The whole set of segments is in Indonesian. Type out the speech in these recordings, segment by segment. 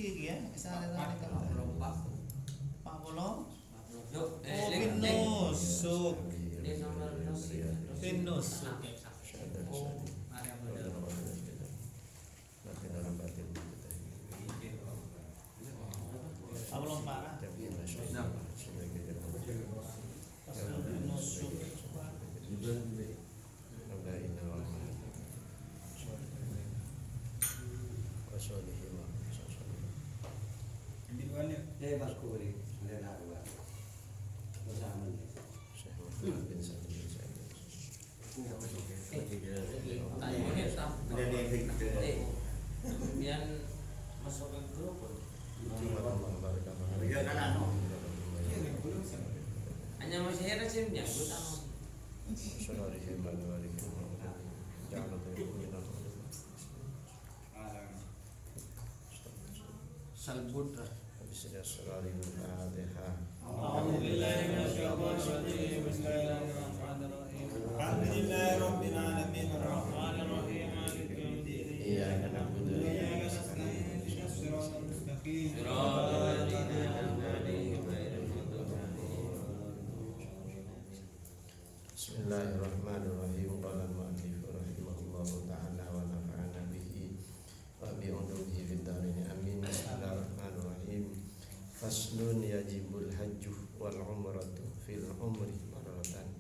iki ya, kesane tadi kan. Pak Polo. Nusuk. Nusuk. Apa parah? Nusuk. Kemudian masuk ke grup hanya masih ada sih yang gue tahu salbut Alhamdulillahi rabbil alamin arrahmanir rahim maliki yaumiddin iyyaka na'budu wa iyyaka nasta'in ihdinas siratal mustaqim siratal ladzina an'amta 'alaihim ghairil maghdubi 'alaihim. Bismillahirrahmanirrahim. Qala al-mu'allif rahimahullahu ta'ala wa nafa'ana bihi wa bi ulumihi fid dharain amin. Bismillahirrahmanirrahim. Faslun yajibul hajju wal umratu fil umri marratan.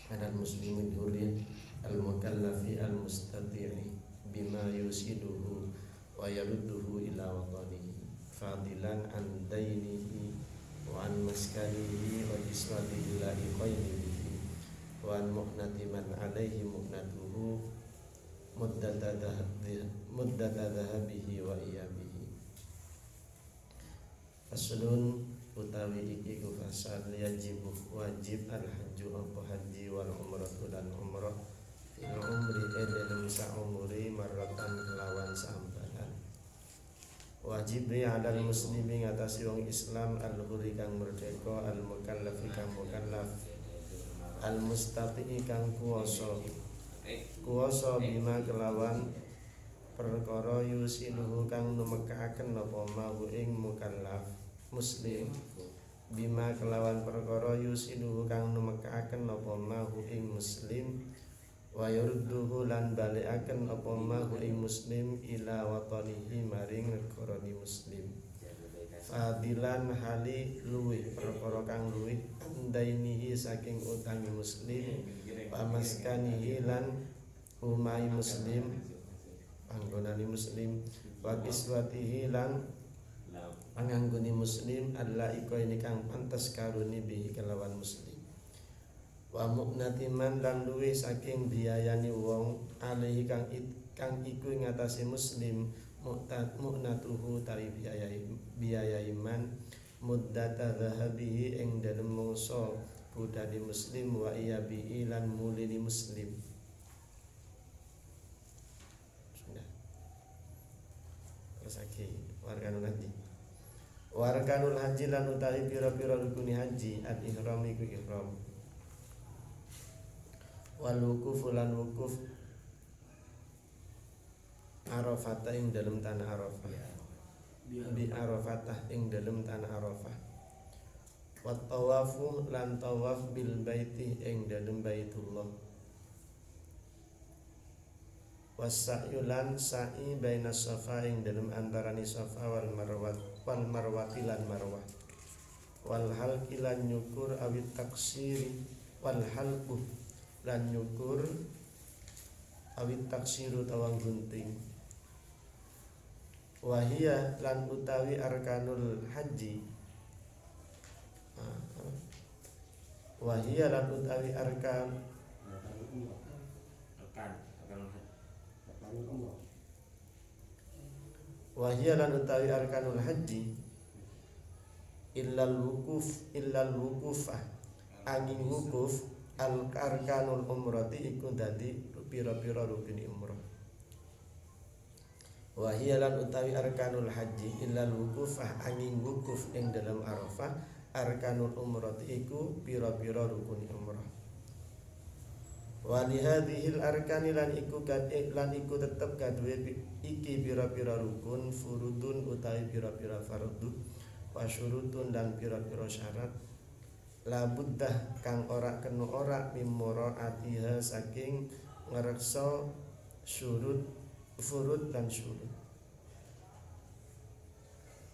Ada muslimin hurrin al-mukallafi al-mustati'i bima yusiduhu wa yarudduhu ila watanihi fadilan an dainihi wa an maskanihi wa ismatihi ila iqainihi wa an mu'nati man alaihi mu'natuhu muddata dhahabihi wa iyabihi. Faslun utawi iki ku fasal yajibu wajib al hajju apa haji wal umratu dan umrah fil umri dalam saumuri marratan kelawan sambaran. Wajib alal muslimi ngatasi wong Islam al huri kang merdeka al mukallafi kang mukallaf al mustati kang kuwasa bima kelawan perkara yusinuhu kang numekaken apa mau ing mukallaf muslim bima kelawan perkara yusinuhu kang numekaken apa mau ing muslim wa yurduhu lan balikaken apa mau ing muslim ila watanihi maring negarane muslim fadilan hali luwih perkara kang luwih andainihi saking utangi muslim pamaskanihi lan umai muslim panggonane muslim wa kiswatihi lan panganggone muslim Allah iko ini kang pantes karuni bihi kelawan muslim wa mu'nati man lan luwih saking biayani wong alaihi kang iku ing atase muslim mu'natuhu tawi biayai man muddata dhahabihi ing dalem mangsa budani muslim wa iya bihi lan mulini muslim. Sudah terus lagi warganul haji warganul haji lan utawi pira-pira rukuni haji al ihram iku ihram wal wukuf lan wukuf Arafah ing dalam tanah Arafah bi Arafatah ing dalam tanah Arafah wa tawafu lan tawaf bil baiti ing dalam Baitullah wasa'yu lan sa'i baina safa ing dalam antarane safa wal marwati lan marwah wal halqi lan nyukur awit taksiri wal halqu lan nyukur awit taksiru tawang gunting wahia lan utawi arkanul haji wahia lan utawi arkan wahia lan utawi arkanul haji illal wukufah angin wukuf al arkanul umrati iku dadi pira-pira rukun umrah wa hiya lan utawi arkanul haji illal wukufah angin wukuf ing dalam Arafah arkanul umrati iku pira-pira rukun umrah Wa li hadhil arkani lan iku tetep kaduwe iki pira-pira rukun furudun utawi pira-pira fardhu wa syurutun dan pira-pira syarat la buddah kang ora kena ora mimoro atiha saking ngreksa syurut furud dan syurut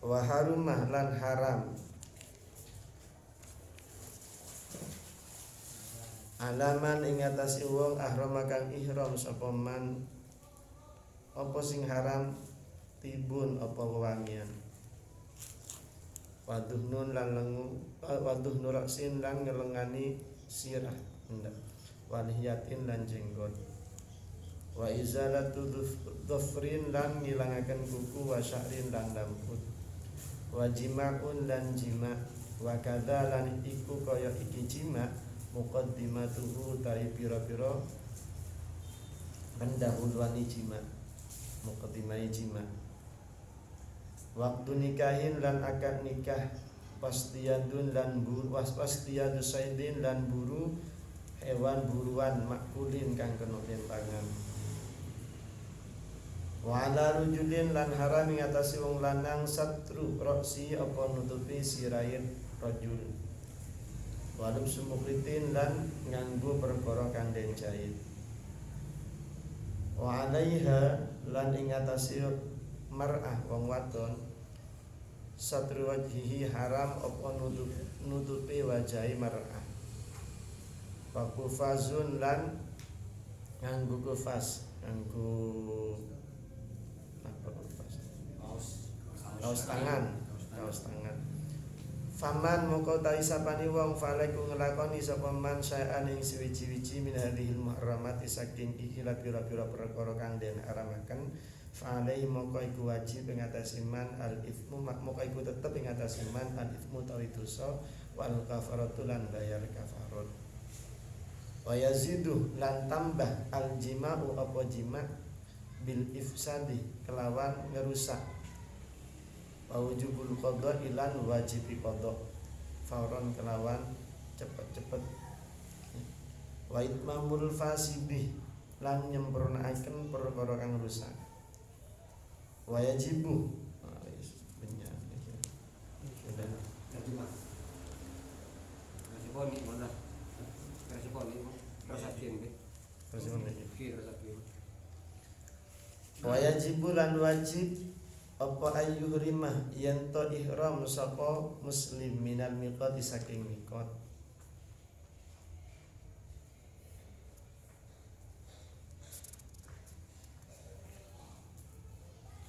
wa harumah lan haram alaman ing atase wong ahrama kang ihram sapa man apa sing haram tibun apa wewangian waduh nun lan lengu waduh nuraksin lan ngelengani sirah ndak waliyatin lan jenggot wa izalatu dhufrin lan ngilangaken kuku wa sya'rin lan rambut wa jima'un lan jima wa kadza lan iku kaya iki jima muqaddimatuhu ta'i pira-pira pendahuluane jima muqaddimai jima waktu nikahin lan akad nikah pastiyadun lan pastiyadu saidin lan buru hewan buruan makulin kang kena tempangan wa ala rujulin lan haram ing atase wong lanang satru roksi apa nutupi sirain rajul walum sumukritin lan nganggo perkara kang den jahit wa alaiha lan ing atase mar'ah wong wadon satru wajhihi haram apa nutupi wajahi mar'ah wa kufazun lan nganggo kufaz nganggo apa kufaz kaos tangan faman moko tawi sapani wong faleku nglakoni sapa man saean ing suwi-wiji min hadhil muharramati saking iki pira-pira perkara kang den haramaken fa'alaihi moko iku wajib ing atase man al ithmu moko iku tetep ing atase man al ithmu tawi dosa wal kafaratu lan bayar kafarat wa yazidu lan tambah al jima'u apa jima' bil ifsadi kelawan ngerusak wujubul qada ilan wajib qada fauron kelawan cepet-cepet wa itmamul fasidi lan nyempurnaaken perkara kang rusak wa yajibu benyar sudah wa yajibu lan wajib apa ayyuhrimah yen to ihram sapa muslim minal miqat saking miqat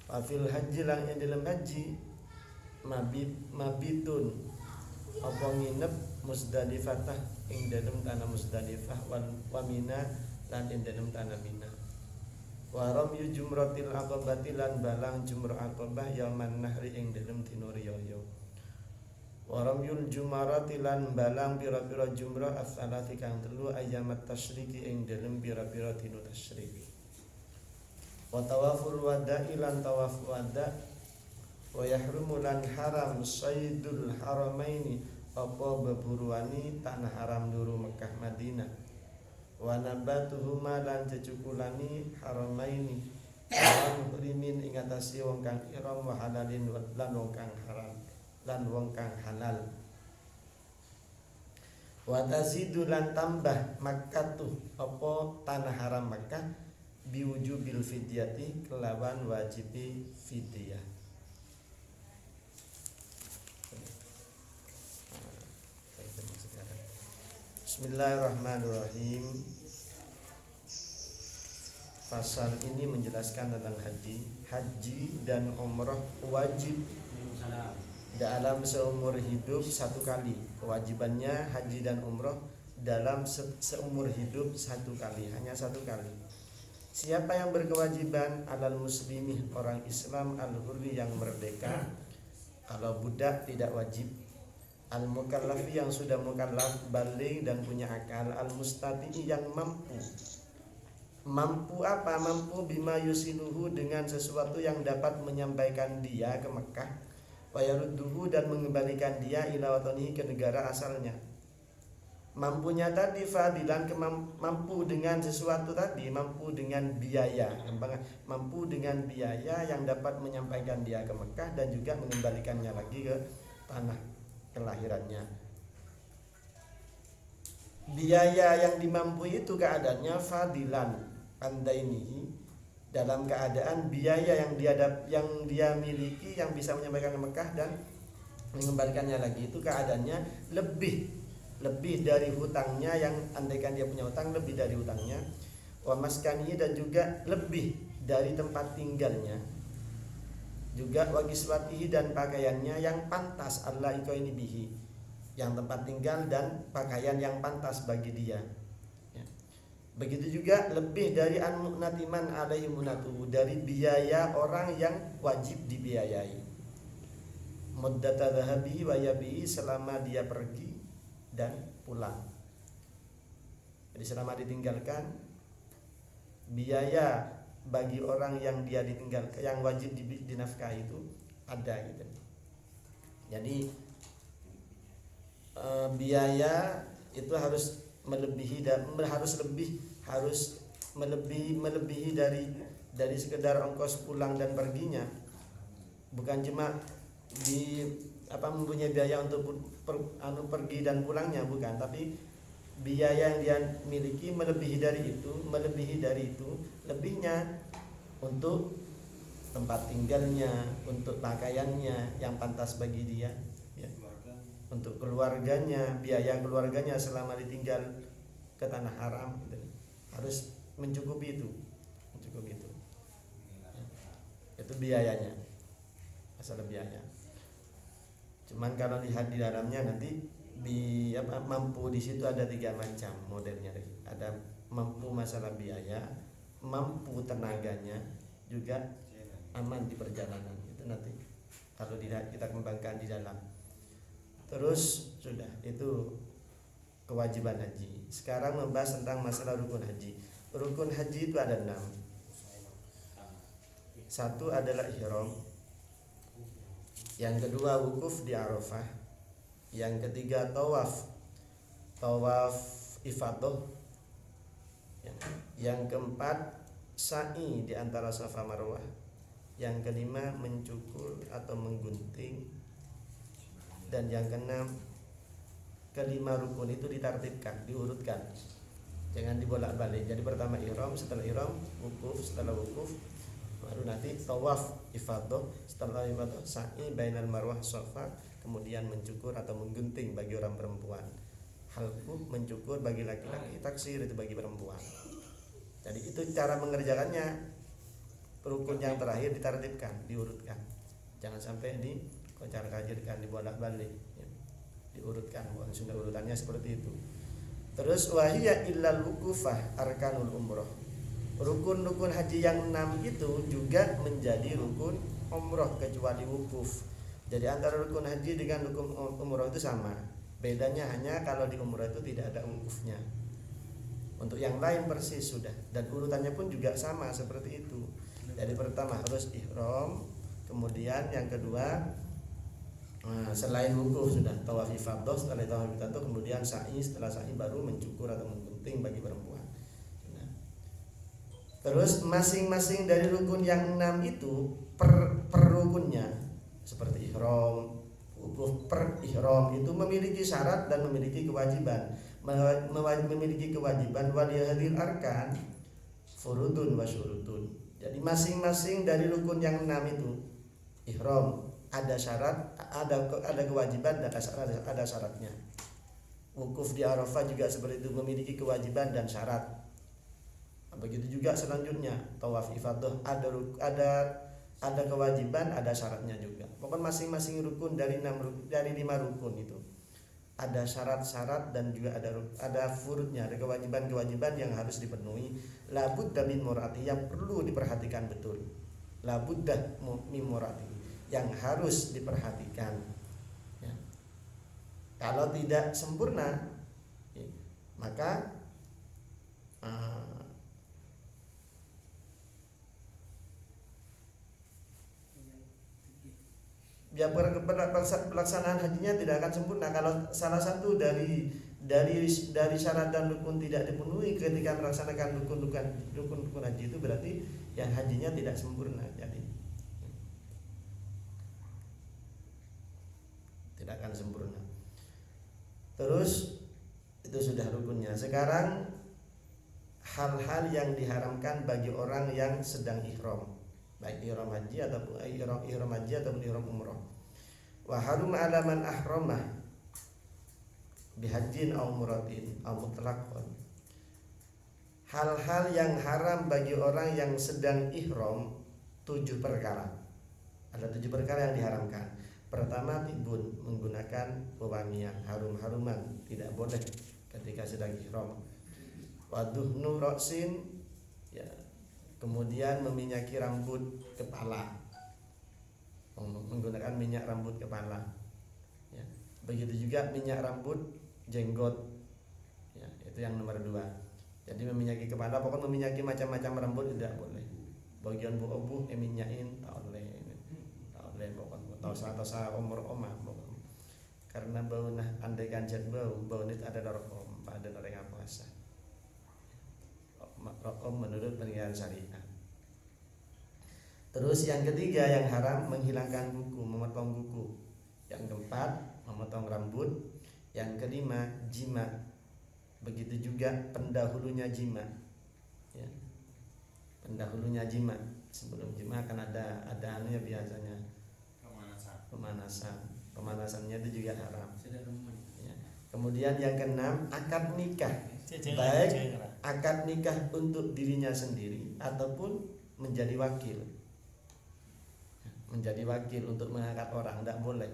Afil haji lang ing dalam haji mabitun apa nginep Musdalifatah ing dalam tanah Musdalifah wa Mina lan ing dalam tanah Mina wa ramyu jumratil aqabati lan balang jumrah aqabah yauman nahri ing dalem dina riyaya wa ramyul jumarati lan balang pira-pira jumrah as-salati kang telu ayamat tasyriki ing dalem pira-pira dina tasyriki wa tawaful wada'i lan tawaf wada' wa yahrumu lan haram saydul haramaini apa beburuani tanah haram loro Mekah Madinah wa nabatuhuma lan cecukulani haramaini lan rimin ing atase wong kang ihram wa halalin lan wong kang haram lan wong kang halal wa tazidu lan tambah Makkah tuh apa tanah haram Makkah biwujubil fidyati kelawan wajibi fidyah Bismillahirrahmanirrahim. Pasal ini menjelaskan tentang haji. Haji dan umrah wajib dalam seumur hidup satu kali. Kewajibannya haji dan umrah dalam seumur hidup satu kali, hanya satu kali. Siapa yang berkewajiban? Alal muslimih, orang Islam, al-hurri yang merdeka. Kalau budak tidak wajib. Al-mukallafi yang sudah mukallaf, baligh dan punya akal, al-mustati yang mampu. Mampu apa? Mampu bima yusiluhu dengan sesuatu yang dapat menyampaikan dia ke Mekah, wa yarudduhu dan mengembalikan dia ila watanihi ke negara asalnya. Mampunya tadi fadilan, mampu dengan sesuatu tadi, mampu dengan biaya, mampu dengan biaya yang dapat menyampaikan dia ke Mekah dan juga mengembalikannya lagi ke tanah kelahirannya. Biaya yang dimampu itu keadaannya fadilan andainihi, dalam keadaan biaya yang dia miliki yang bisa menyampaikan ke Mekah dan mengembalikannya lagi itu keadaannya lebih dari hutangnya, yang andaikan dia punya hutang lebih dari hutangnya, wa maskani, dan juga lebih dari tempat tinggalnya, juga wa kiswatihi, dan pakaiannya yang pantas Allah ikoini bihi, yang tempat tinggal dan pakaian yang pantas bagi dia ya. Begitu juga lebih dari an munatiman alaihi munatu, dari biaya orang yang wajib dibiayai, muddata dhahabihi wa yabihi, selama dia pergi dan pulang. Jadi selama ditinggalkan, biaya bagi orang yang dia ditinggalkan, yang wajib dinafkahi itu ada gitu. Jadi biaya itu harus melebihi dan harus melebihi dari sekedar ongkos pulang dan perginya. Bukan cuma mempunyai biaya untuk pergi dan pulangnya, bukan, tapi biaya yang dia miliki melebihi dari itu, lebihnya untuk tempat tinggalnya, untuk pakaiannya yang pantas bagi dia ya, untuk keluarganya, biaya keluarganya selama ditinggal ke tanah haram gitu. Harus mencukupi itu itu biayanya, masalah biaya. Cuman kalau lihat di dalamnya nanti mampu di situ ada 3 macam modelnya. Ada mampu masalah biaya, mampu tenaganya, juga aman di perjalanan. Itu nanti kalau kita kembangkan di dalam. Terus sudah itu kewajiban haji. Sekarang membahas tentang masalah rukun haji. Rukun haji itu ada 6. Satu adalah ihram. Yang kedua wukuf di Arafah. Yang ketiga tawaf ifadah. Yang keempat sa'i di antara Safa Marwah. Yang kelima mencukur atau menggunting. Dan yang keenam, kelima rukun itu ditartibkan, diurutkan. Jangan dibolak-balik. Jadi pertama ihram, setelah ihram wukuf, setelah wukuf baru nanti tawaf ifadah, setelah ifadah sa'i bainal marwah safa, kemudian mencukur atau menggunting bagi orang perempuan, halqu mencukur bagi laki-laki, taksir itu bagi perempuan. Jadi itu cara mengerjakannya. Rukun yang terakhir ditartibkan, diurutkan. Jangan sampai dikocar-kacirkan, dibolak-balik ya. Diurutkan, sudah urutannya seperti itu. Terus wahiyya illal wukufah arkanul umroh. Rukun-rukun haji yang 6 itu juga menjadi rukun umroh kecuali wukuf. Jadi antara rukun haji dengan rukun umroh itu sama. Bedanya hanya kalau di umroh itu tidak ada wukufnya. Untuk yang lain persis sudah. Dan urutannya pun juga sama seperti itu. Jadi pertama harus ihram, kemudian yang kedua selain wukuf sudah tawaf ifadah, setelah tawaf ifadah kemudian sa'i, setelah sa'i baru mencukur atau menggunting bagi perempuan. Terus masing-masing dari rukun yang 6 itu per rukunnya, seperti ihram, wukuf per ihram itu memiliki syarat dan memiliki kewajiban. Memiliki kewajiban waliyahil arkan furudun wa syurutun. Jadi masing-masing dari rukun yang 6 itu ihram ada syarat, ada kewajiban dan ada syaratnya. Wukuf di Arafah juga seperti itu, memiliki kewajiban dan syarat. Begitu juga selanjutnya tawaf ifadah ada kewajiban, ada syaratnya juga. Pokoknya masing-masing rukun dari 5 rukun itu ada syarat-syarat dan juga ada furudnya, ada kewajiban-kewajiban yang harus dipenuhi. Labudda min murati, yang perlu diperhatikan betul. Labudda min murati, yang harus diperhatikan ya. Kalau tidak sempurna ya, maka ya pelaksanaan hajinya tidak akan sempurna kalau salah satu dari dari syarat dan rukun tidak dipenuhi ketika melaksanakan rukun haji itu berarti yang hajinya tidak sempurna, jadi tidak akan sempurna. Terus itu sudah rukunnya. Sekarang hal-hal yang diharamkan bagi orang yang sedang ihram, baik ihram haji ataupun ihram umrah. Wa harum ala man ahramah bihajjin aw umratin aw mutlaqan. Hal-hal yang haram bagi orang yang sedang ihram 7 perkara. Ada 7 perkara yang diharamkan. Pertama, tibun, menggunakan pewangian, harum-haruman, tidak boleh ketika sedang ihram. Waduhnu ra'sin, ya. Kemudian meminyaki rambut kepala, menggunakan minyak rambut kepala, ya. Begitu juga minyak rambut jenggot, ya, itu yang nomor 2. Jadi meminyaki kepala, pokoknya meminyaki macam-macam rambut tidak boleh. Bagian buah minyakin tak boleh, pokoknya tosa umur omah, karena bau nah andai kanjat bau ini ada rokom, ada orang puasa. Rokom menurut penilaian syariat. Terus yang ketiga yang haram, menghilangkan kuku, memotong kuku. Yang keempat, memotong rambut. Yang kelima, jima. Begitu juga pendahulunya jima, ya. Pendahulunya jima. Sebelum jima kan ada anunya biasanya pemanasannya itu juga haram, ya. Kemudian yang keenam, akad nikah, baik akad nikah untuk dirinya sendiri ataupun menjadi wakil untuk mengangkat orang, tidak boleh,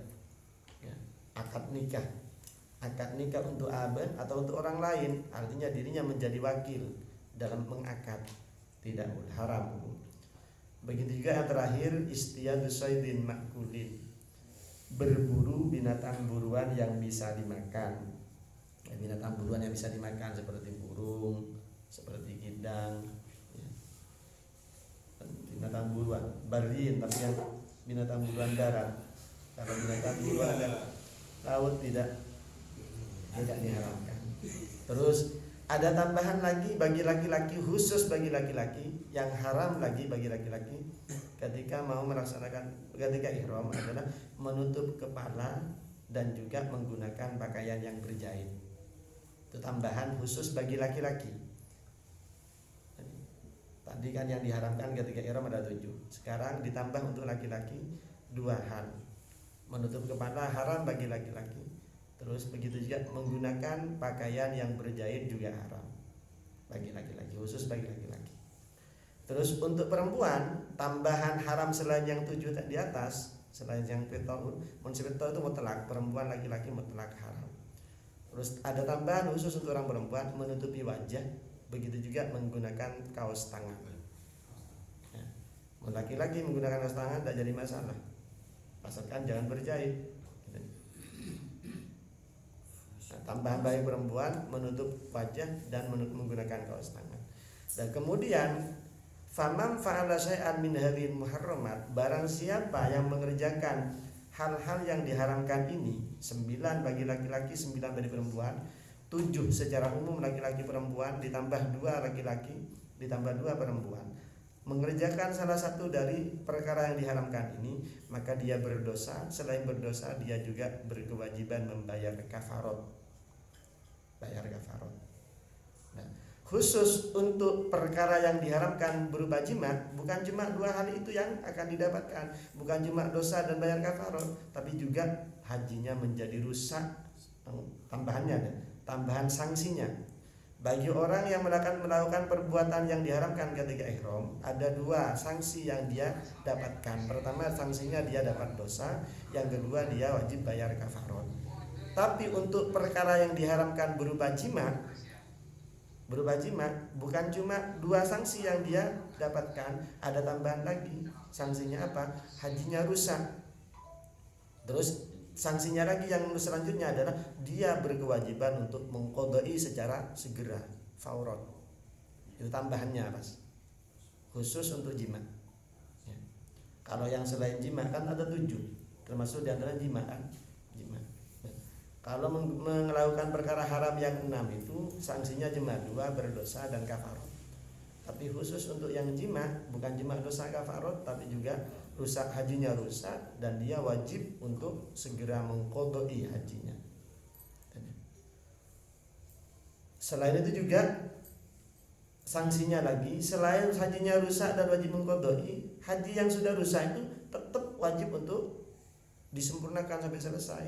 ya. Akad nikah untuk aben atau untuk orang lain, artinya dirinya menjadi wakil dalam mengakad, tidak boleh, haram. Begitu juga yang terakhir, istiyadus saydin makulin, berburu binatang buruan yang bisa dimakan, ya, binatang buruan yang bisa dimakan seperti burung, seperti kidang, ya. Binatang buruan barin, tapi yang binatang buruan darat. Kalau binatang buruan laut tidak diharamkan. Terus ada tambahan lagi bagi laki-laki, khusus bagi laki-laki, yang haram lagi bagi laki-laki ketika mau melaksanakan ketika ihram adalah menutup kepala dan juga menggunakan pakaian yang berjahit. Itu tambahan khusus bagi laki-laki. Tadi kan yang diharamkan ketika ihram ada 7. Sekarang ditambah untuk laki-laki 2 hal. Menutup kepala haram bagi laki-laki. Terus begitu juga menggunakan pakaian yang berjahit juga haram bagi laki-laki, khusus bagi laki-laki. Terus untuk perempuan, tambahan haram selain yang 7 di atas, selain yang fitol itu mutlak, perempuan laki-laki mutlak haram. Terus ada tambahan khusus untuk orang perempuan, menutupi wajah, begitu juga menggunakan kaos tangan. Ya. Laki-laki menggunakan kaos tangan tidak jadi masalah, asalkan jangan berjahit. Tambahan bagi perempuan menutup wajah dan menggunakan kaos tangan. Dan kemudian faman fa'ala syai'an min hadhil muharramat, barang siapa yang mengerjakan hal-hal yang diharamkan ini, 9 bagi laki-laki, 9 bagi perempuan, 7 secara umum laki-laki perempuan, ditambah 2 laki-laki, ditambah 2 perempuan, mengerjakan salah satu dari perkara yang diharamkan ini, maka dia berdosa. Selain berdosa, dia juga berkewajiban membayar kafarot. Nah, khusus untuk perkara yang diharamkan berupa jimat, bukan cuma 2 hal itu yang akan didapatkan, bukan cuma dosa dan bayar kafarot, tapi juga hajinya menjadi rusak. Tambahan sanksinya bagi orang yang melakukan perbuatan yang diharamkan ketika ihram, ada 2 sanksi yang dia dapatkan. Pertama, sanksinya dia dapat dosa, yang kedua dia wajib bayar kafarot. Tapi untuk perkara yang diharamkan berupa jimat, bukan cuma 2 sanksi yang dia dapatkan, ada tambahan lagi. Sanksinya apa? Hajinya rusak. Terus sanksinya lagi yang selanjutnya adalah dia berkewajiban untuk mengqadai secara segera, fauron. Itu tambahannya, Mas. Khusus untuk jimat. Ya. Kalau yang selain jimat kan ada 7, termasuk di antara jimat kan. Kalau melakukan perkara haram yang 6 itu sanksinya cuma 2, berdosa dan kafarot. Tapi khusus untuk yang jima, bukan cuma dosa kafarot, tapi juga rusak hajinya rusak dan dia wajib untuk segera mengqodoi hajinya. Selain itu juga sanksinya lagi, selain hajinya rusak dan wajib mengqodoi, haji yang sudah rusak itu tetap wajib untuk disempurnakan sampai selesai.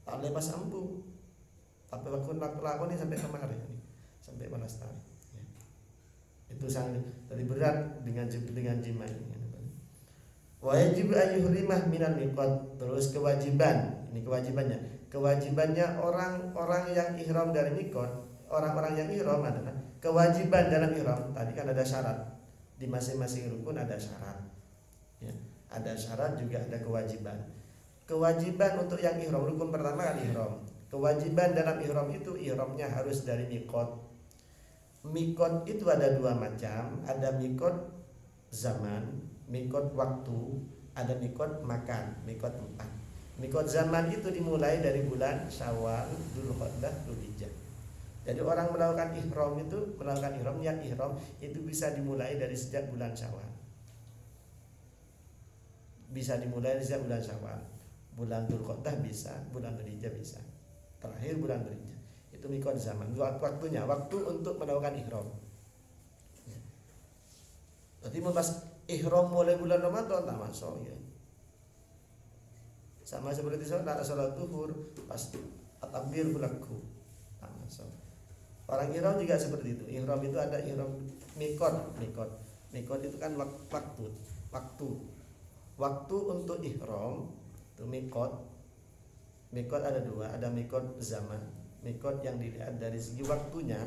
Tak lepas ampuh. Tapi waktu lakoni sampai kemarin ini, sampai balas tahun. Itu sangat lebih berat dengan jima ini. Wajib ayyuhrimah minal miqat. Terus kewajiban, ini kewajibannya orang-orang yang ihram dari miqat. Orang-orang yang ihram adalah kewajiban dalam ihram. Tadi kan ada syarat, di masing-masing rukun ada syarat ya. Ada syarat juga ada kewajiban. Kewajiban untuk yang ihram, rukun pertama kan ihram. Kewajiban dalam ihram itu ihramnya harus dari miqat. Mikot itu ada 2 macam, ada mikot zaman, mikot waktu, ada mikot makan, mikot 4. Mikot zaman itu dimulai dari bulan Syawal, Dzulqa'dah, Dzulhijjah. Jadi orang melakukan ihram niat ihram itu bisa dimulai dari sejak bulan Syawal. Bisa dimulai dari sejak bulan Syawal. Bulan Dzulqa'dah bisa, bulan Dzulhijjah bisa. Terakhir bulan Dzulhijjah. Itu mikot zaman, waktunya, waktu untuk melakukan ihram. Berarti pas ihram mulai bulan Ramadan tak masuk ya. Sama seperti salat zuhur pas takbir bulaku tak masuk. Orang ihram juga seperti itu. Ihram itu ada ihram mikot. Mikot itu kan waktu untuk ihram itu mikot. Mikot ada 2, ada mikot zaman. Mikot yang dilihat dari segi waktunya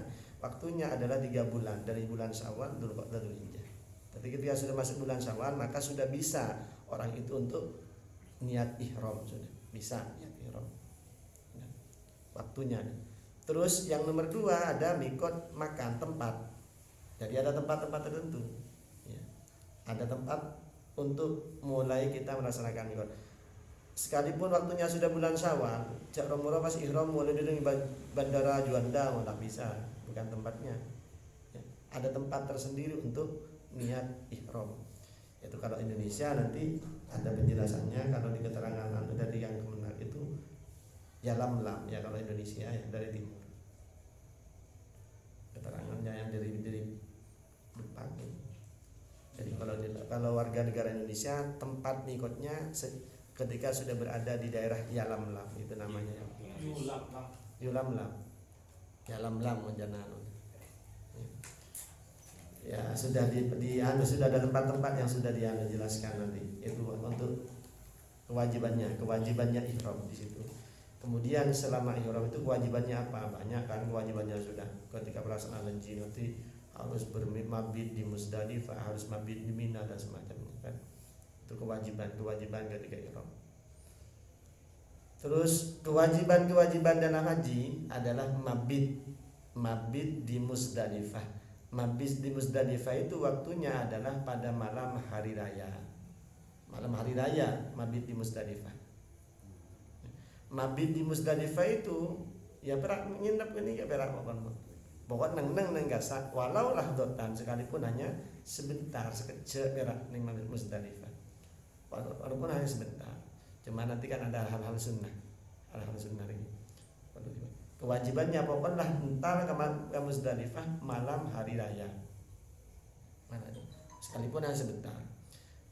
adalah 3 bulan, dari bulan Syawal, Dzulqa'dah, Dzulhijjah. Tapi ketika sudah masuk bulan Syawal maka sudah bisa orang itu untuk niat ihram, sudah bisa niat ihram. Waktunya. Terus yang nomor 2 ada mikot makan, tempat. Jadi ada tempat-tempat tertentu. Ya. Ada tempat untuk mulai kita melaksanakan mikot. Sekalipun waktunya sudah bulan Syawal, jak umroh pas ihram mulai dari bandara Juanda malah bisa, bukan tempatnya. Ya, ada tempat tersendiri untuk niat ihram. Itu kalau Indonesia nanti ada penjelasannya, kalau di keterangan dari yang kemenak itu Yalamlam ya kalau Indonesia ya dari timur. Keterangannya yang dari depan. Jadi kalau warga negara Indonesia tempat mikotnya ketika sudah berada di daerah Yalamlam itu namanya Yulamlam Wanjananu. Ya sudah sudah ada tempat-tempat yang sudah dijelaskan nanti itu untuk kewajibannya ihram di situ. Kemudian selama ihram itu kewajibannya apa? Banyak kan kewajibannya sudah. Ketika pelaksanaan haji nanti harus bermabit di Muzdalifah, harus mabit di Mina dan semacamnya kan. Itu kewajiban ketika ihram. Terus kewajiban dalam haji adalah mabit di Muzdalifah. Mabit di Muzdalifah itu waktunya adalah pada malam hari raya. Mabit di Muzdalifah. Mabit di Muzdalifah itu ya perak nginep ini ya perak pokok neng gasak walau lah dotan sekalipun hanya sebentar sekejap perak neng mabit Muzdalifah. Walaupun hanya sebentar. Cuma nanti kan ada hal-hal sunnah ini. Kewajibannya pokoknya entar ke Muzdalifah malam hari raya. Sekalipun hanya sebentar.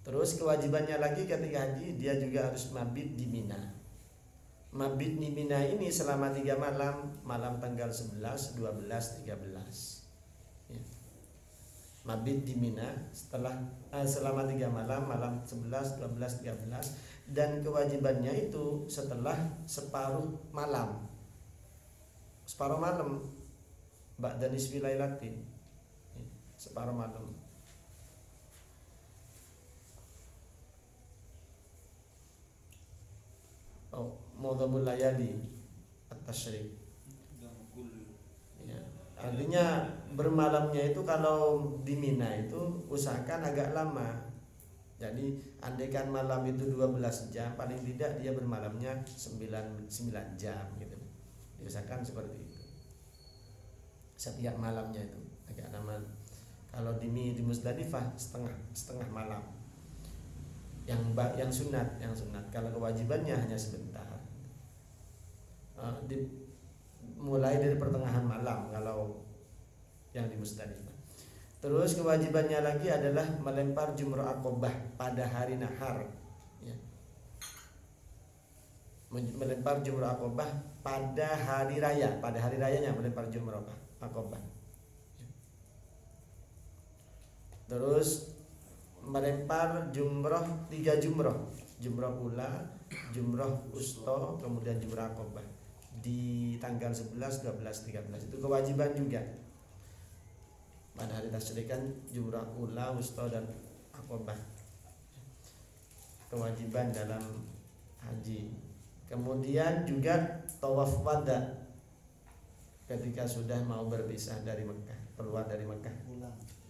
Terus kewajibannya lagi ketika haji dia juga harus mabit di Mina. Mabit di Mina ini selama 3 malam tanggal 11, 12, 13. Ya. Mabit di Mina selama 3 malam 11, 12, 13 dan kewajibannya itu setelah separuh malam ba'da nisfi lailatin, separuh malam. Mudhamul layali at-tasyrik. Ya, artinya bermalamnya itu kalau di Mina itu usahakan agak lama. Jadi andaikan malam itu 12 jam, paling tidak dia bermalamnya 9 jam gitu. Biasakan seperti itu. Setiap malamnya itu agak lama. Kalau di Musdalifah setengah malam. Yang sunat. Kalau kewajibannya hanya sebentar. Mulai dari pertengahan malam kalau yang di Musdalifah. Terus kewajibannya lagi adalah melempar jumrah Aqobah pada hari nahar, ya. Melempar jumrah Aqobah pada hari rayanya melempar jumrah Aqobah. Terus melempar jumrah 3 jumrah ula, jumrah wusta, kemudian jumrah Aqobah di tanggal 11, 12, 13 itu kewajiban juga. Pada hari tasyrikan jumrah ula, wusta dan Aqobah kewajiban dalam haji. Kemudian juga tawaf wada ketika sudah mau berpisah dari Mekah, keluar dari Mekah,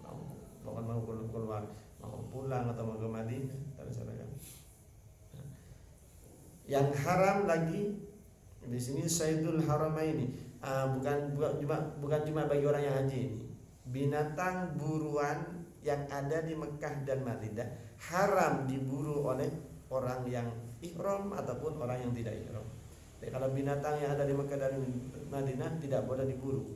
mau keluar, mau pulang atau mau ke Madinah. Yang haram lagi di sini Sayyidul Haramaini, bukan cuma bagi orang yang haji ini. Binatang buruan yang ada di Mekah dan Madinah haram diburu oleh orang yang ihram ataupun orang yang tidak ihram. Jadi kalau binatang yang ada di Mekah dan Madinah tidak boleh diburu.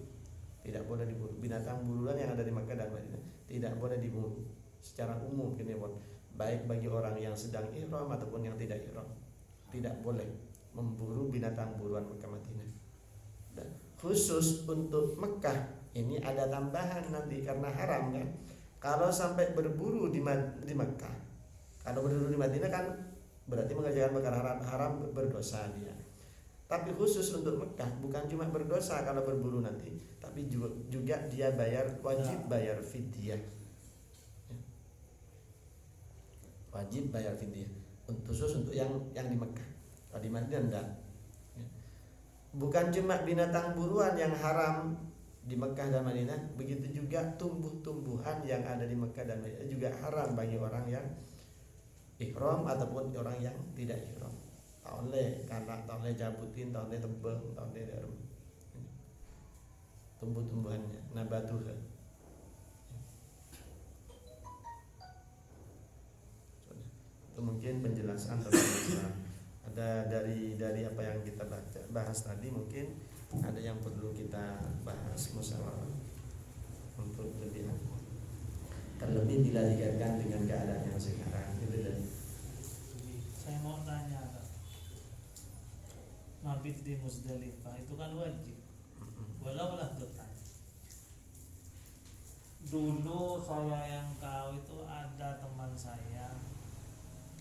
Binatang buruan yang ada di Mekah dan Madinah tidak boleh diburu secara umum gini, baik bagi orang yang sedang ihram ataupun yang tidak ihram. Tidak boleh memburu binatang buruan Mekah Madinah. Dan khusus untuk Mekah ini ada tambahan nanti karena haram kan. Kalau sampai berburu di Mekah, kalau berburu di Madinah kan berarti mengerjakan perkara haram berdosa dia. Tapi khusus untuk Mekah bukan cuma berdosa kalau berburu nanti, tapi juga dia wajib bayar fidyah. Wajib bayar fidyah. Khusus untuk yang di Mekah. Kalau di Madinah enggak. Bukan cuma binatang buruan yang haram di Mekah dan Madinah, begitu juga tumbuh-tumbuhan yang ada di Mekah dan Madinah juga haram bagi orang yang ihram ataupun orang yang tidak ihram. Tak boleh kanak, tak boleh jabutin, tak boleh tebang, tak boleh darum. Tumbuh-tumbuhannya, nabatuha. Itu mungkin penjelasan tentang ada dari apa yang kita bahas tadi, mungkin ada yang perlu kita bahas musyawarah untuk terlebih bila dikaitkan dengan keadaan yang sekarang itu. Dan saya mau tanya, mabit di Musdalifah itu kan wajib, walau bertanya. Dulu saya yang tahu itu ada teman saya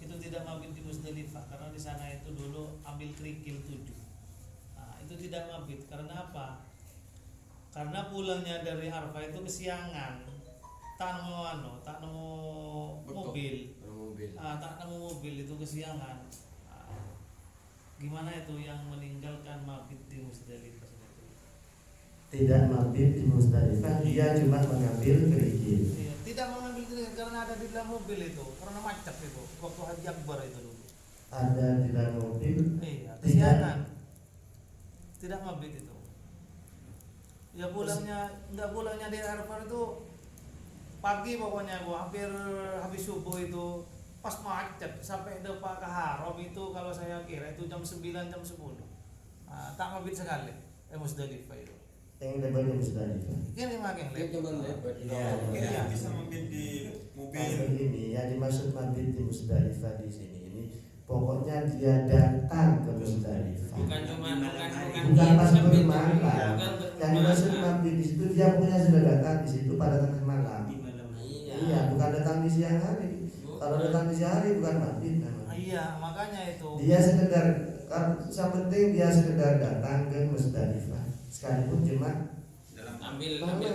itu tidak mabit di Musdalifah karena di sana itu dulu ambil kerikil 7. Itu tidak mabit karena apa? Karena pulangnya dari Arafah itu kesiangan, tak nemu mobil, tak nemu mobil itu kesiangan. Gimana itu yang meninggalkan mabit di Musdalifah? Tidak mabit di Musdalifah, dia cuma mengambil kerikil. Iya, tidak mengambil kerikil karena ada di dalam mobil itu, karena macet itu waktu Haji Akbar itu dulu. Ada di dalam mobil. Iya, kesiangan. Tidak mabit itu. Ya pulangnya dari Arafah itu pagi pokoknya hampir habis subuh itu pas macet sampai depan ke Haram itu kalau saya kira itu jam 9 jam 10. Tak mabit sekali. Musdalifah itu. Yang lebar di Musdalifah. Ini makin lebar. Iya. Bisa mabit di mobil. Ini yang dimaksud mabit di Musdalifah di sini. Pokoknya dia datang ke Musdalifah. Bukan pas bermalam. Yang dimaksud mabit di situ dia punya sudah datang di situ pada tengah malam. Iya, bukan datang di siang hari. Kalau datang di siang hari bukan mabit namanya. Iya, makanya itu. Dia sekedar, yang penting dia sekedar datang ke Musdalifah. Sekalipun cuma ambil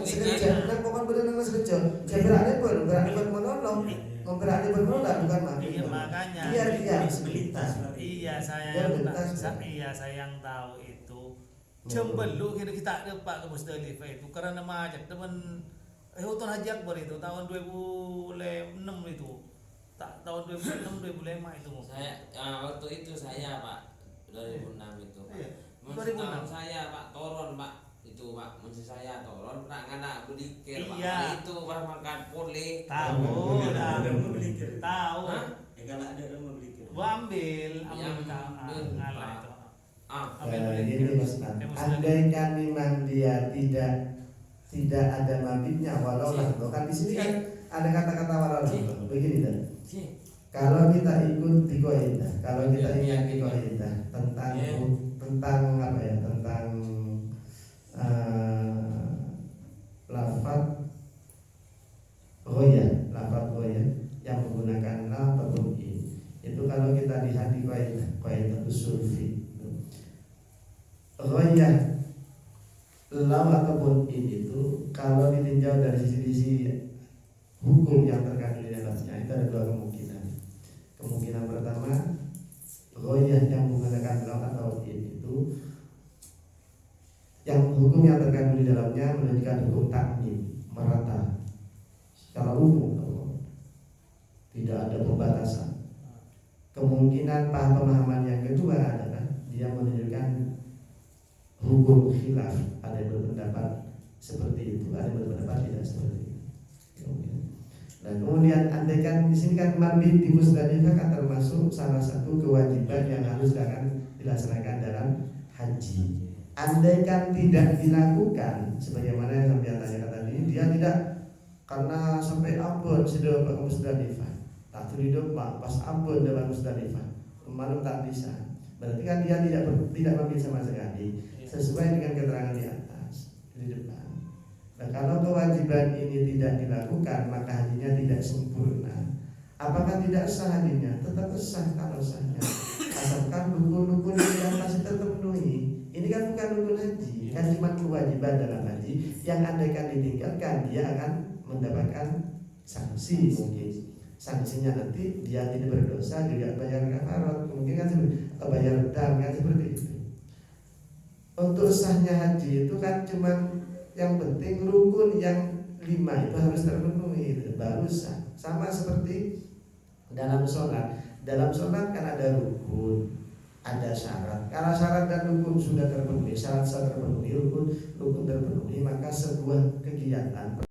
sengaja. Nah, pokoknya benar-benar sengaja. Saya berani menolong. Memberani bermola bukan mabit. Iya, makanya. Dia selintas. Iya, saya yang tahu itu. Cembelu kita dapat ke Musdalifah itu karena macet teman Hutan Haji Akbar itu tahun 2006 itu. tahun 2006 2005 itu mau. Saya waktu itu saya Pak 2006 itu. Iya. Masih 2006. tahun saya Pak toron Pak itu Pak masih saya toron nak anak berikir Pak. Iya. Nah, itu Pak makan pole. Tahu dah. Tahu. Hah? Kalau ada orang mau beli kira. Gua ambil Yang ngalah itu. Ah, Gini Mas Tan, andaikan memang dia tidak ada mabitnya walau lah, kan di sini kan ada kata-kata walau lah. Begini kan, sih. kalau kita ikut di kaidah, kalau kita ingat di kaidah tentang apa ya, tentang lafaz roya yang menggunakan la ataupun i, itu kalau kita lihat di kaidah usul fiqh, roya lam ataupun in itu kalau ditinjau dari sisi hukum yang terkandung di dalamnya itu ada dua kemungkinan. Kemungkinan pertama, roya yang menggunakan lam atau in itu yang hukum yang terkandung di dalamnya menunjukkan hukum takmim, merata secara umum, tidak ada pembatasan. Kemungkinan pemahaman yang kedua adalah dia menunjukkan hukum khilaf, ada yang berpendapat seperti itu, ada yang berpendapat tidak seperti itu. Dan kemudian andaikan di sini kan mabit di Musdalifah kan termasuk salah satu kewajiban yang harus dilaksanakan dalam haji. Andaikan tidak dilakukan sebagaimana yang sampai tanyakan tadi, dia tidak karena sampai Ambon sudah ke Musdalifah, tak hidup pas Ambon dalam Musdalifah, malam tak bisa. Berarti kan dia tidak mabit sama sekali, sesuai dengan keterangan di atas di depan. Nah, kalau kewajiban ini tidak dilakukan maka hajinya tidak sempurna. Apakah tidak sah hajinya? Tetap sah kalau sahnya. Asalkan rukun-rukun yang masih terpenuhi. Ini kan bukan rukun haji, kan cuma kewajiban dalam haji yang andaikan ditinggalkan dia akan mendapatkan sanksi mungkin. Sanksinya nanti dia tidak berdosa juga bayar kafarat, mungkin kan bayar dam kan seperti itu. Untuk sahnya haji itu kan cuma yang penting rukun yang 5 itu harus terpenuhi itu baru sah. Sama seperti dalam sholat. Dalam sholat kan ada rukun, ada syarat. Kalau syarat dan rukun sudah terpenuhi, syarat terpenuhi, rukun terpenuhi, maka sebuah kegiatan